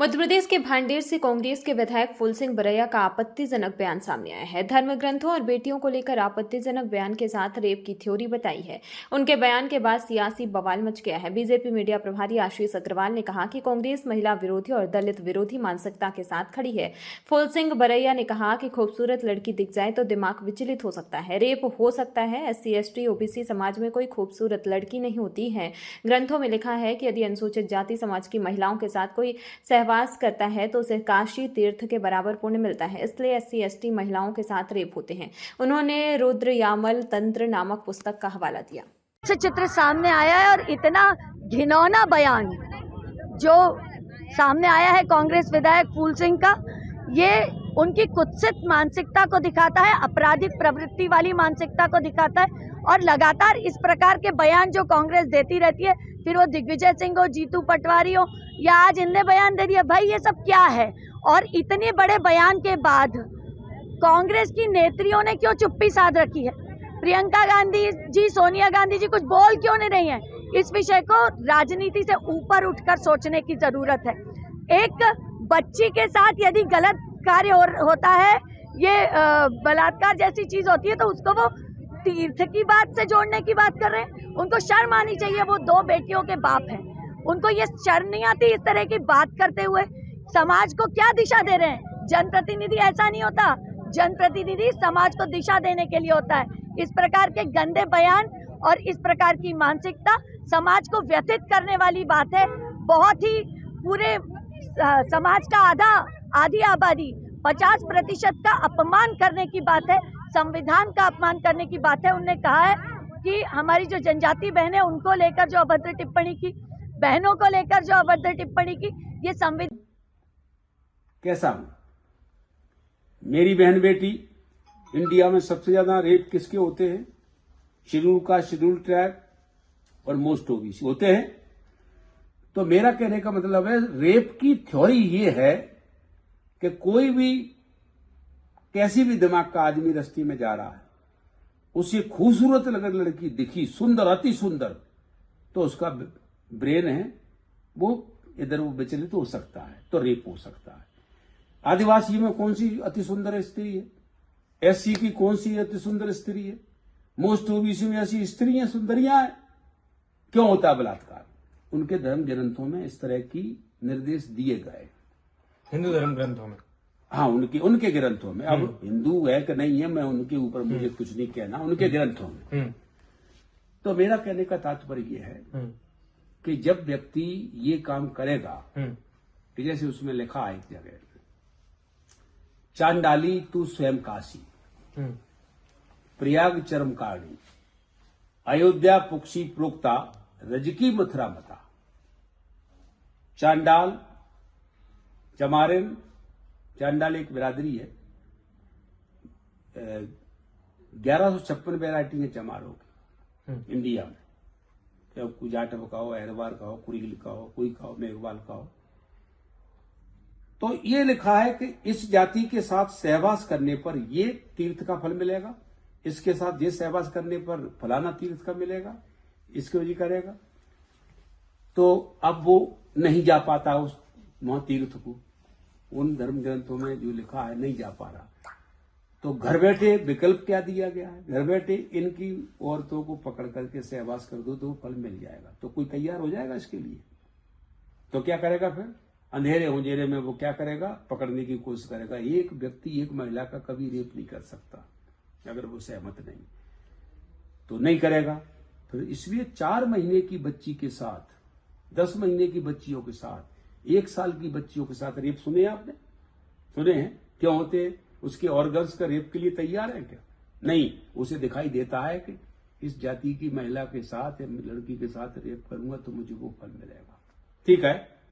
मध्य प्रदेश के भांडेर से कांग्रेस के विधायक फूल सिंह बरैया का आपत्तिजनक बयान सामने आया है। धर्म ग्रंथों और बेटियों को लेकर आपत्तिजनक बयान के साथ रेप की थ्योरी बताई है। उनके बयान के बाद सियासी बवाल मच गया है। बीजेपी मीडिया प्रभारी आशीष अग्रवाल ने कहा कि कांग्रेस महिला विरोधी और दलित विरोधी मानसिकता के साथ खड़ी है। फूल सिंह बरैया ने कहा कि खूबसूरत लड़की दिख जाए तो दिमाग विचलित हो सकता है, रेप हो सकता है। SC ST OBC समाज में कोई खूबसूरत लड़की नहीं होती है। ग्रंथों में लिखा है कि यदि अनुसूचित जाति समाज की महिलाओं के साथ कोई वास करता है तो उसे काशी तीर्थ के बराबर पुण्य मिलता है, इसलिए SC ST महिलाओं के साथ रेप होते हैं। उन्होंने रुद्र यामल तंत्र नामक पुस्तक का हवाला दिया। चित्र सामने आया है और इतना घिनौना बयान जो सामने आया है कांग्रेस विधायक फूल सिंह का, ये उनकी कुत्सित मानसिकता को दिखाता है, आपराधिक प्रवृत्ति वाली मानसिकता को दिखाता है। और लगातार इस प्रकार के बयान जो कांग्रेस देती रहती है, फिर वो दिग्विजय सिंह हो, जीतू पटवारी हो, या आज इनने बयान दे दिया, भाई ये सब क्या है। और इतने बड़े बयान के बाद कांग्रेस की नेत्रियों ने क्यों चुप्पी साध रखी है? प्रियंका गांधी जी, सोनिया गांधी जी कुछ बोल क्यों नहीं रही हैं? इस विषय को राजनीति से ऊपर उठकर सोचने की जरूरत है। एक बच्ची के साथ यदि गलत कार्य होता है, ये बलात्कार जैसी चीज होती है, तो उसको वो तीर्थ की बात से जोड़ने की बात कर रहे हैं। उनको शर्म आनी चाहिए, वो 2 बेटियों के बाप हैं, उनको ये शर्म नहीं आती इस तरह की बात करते हुए? समाज को क्या दिशा दे रहे हैं? जनप्रतिनिधि ऐसा नहीं होता, जनप्रतिनिधि समाज को दिशा देने के लिए होता है। इस प्रकार के गंदे बयान और इस प्रकार की मानसिकता समाज को व्यथित करने वाली बात है। बहुत ही पूरे समाज का आधी आबादी 50% का अपमान करने की बात है, संविधान का अपमान करने की बात है। उन्होंने कहा है कि हमारी जो जनजाति बहन है उनको लेकर जो अभद्र टिप्पणी की, बहनों को लेकर जो अभद्र टिप्पणी की, ये संविधान कैसा? मेरी बहन बेटी, इंडिया में सबसे ज्यादा रेप किसके होते हैं? शेड्यूल कास्ट, शेड्यूल ट्राइब और मोस्ट ओबीसी होते हैं। तो मेरा कहने का मतलब है, रेप की थ्योरी ये है कि कोई भी कैसी भी दिमाग का आदमी रस्ते में जा रहा है, उसे खूबसूरत अगर लड़की दिखी, सुंदर, अति सुंदर, तो उसका ब्रेन है वो इधर वो विचलित हो सकता है, तो रेप हो सकता है। आदिवासी में कौन सी अति सुंदर स्त्री है? SC की कौन सी अति सुंदर स्त्री है? मोस्ट ओबीसी में ऐसी स्त्रियां सुंदरियां हैं। क्यों होता है बलात्कार? उनके धर्म ग्रंथों में इस तरह की निर्देश दिए गए, हिंदू धर्म ग्रंथों में। हाँ, उनके ग्रंथों में। अब हिंदू है कि नहीं है, मैं उनके ऊपर मुझे कुछ नहीं कहना, उनके ग्रंथों में। तो मेरा कहने का तात्पर्य यह है कि जब व्यक्ति ये काम करेगा, कि जैसे उसमें लिखा है एक जगह, चांडाली तू स्वयं काशी, प्रयाग चरम कारणी, अयोध्या पुक्षी प्रोक्ता, रजकी मथुरा मता। चांडाल, चमारिन, चांडाल एक बिरादरी है। 1156 वैरायटी है चमारों की इंडिया में। चाहे कोई जाटव का हो, अहरवार का हो, कुरील का हो, कोई का हो, मेघवाल का हो। तो ये लिखा है कि इस जाति के साथ सहवास करने पर ये तीर्थ का फल मिलेगा, इसके साथ ये सहवास करने पर फलाना तीर्थ का मिलेगा, इसके वजह करेगा। तो अब वो नहीं जा पाता उस वहां तीर्थ को, उन धर्म ग्रंथों में जो लिखा है नहीं जा पा रहा। तो घर बैठे विकल्प क्या दिया गया है? घर बैठे इनकी औरतों को पकड़ करके सहवास कर दो तो फल मिल जाएगा। तो कोई तैयार हो जाएगा इसके लिए? तो क्या करेगा फिर? अंधेरे उंधेरे में वो क्या करेगा? पकड़ने की कोशिश करेगा। एक व्यक्ति एक महिला का कभी रेप नहीं कर सकता अगर वो सहमत नहीं, तो नहीं करेगा। फिर इसलिए 4 महीने की बच्ची के साथ, 10 महीने की बच्चियों के साथ, 1 साल की बच्चियों के साथ रेप सुने आपने? सुने हैं? क्यों होते हैं? उसके ऑर्गन्स का रेप के लिए तैयार है क्या? नहीं, उसे दिखाई देता है कि इस जाति की महिला के साथ या लड़की के साथ रेप करूंगा तो मुझे वो फल मिलेगा। ठीक है,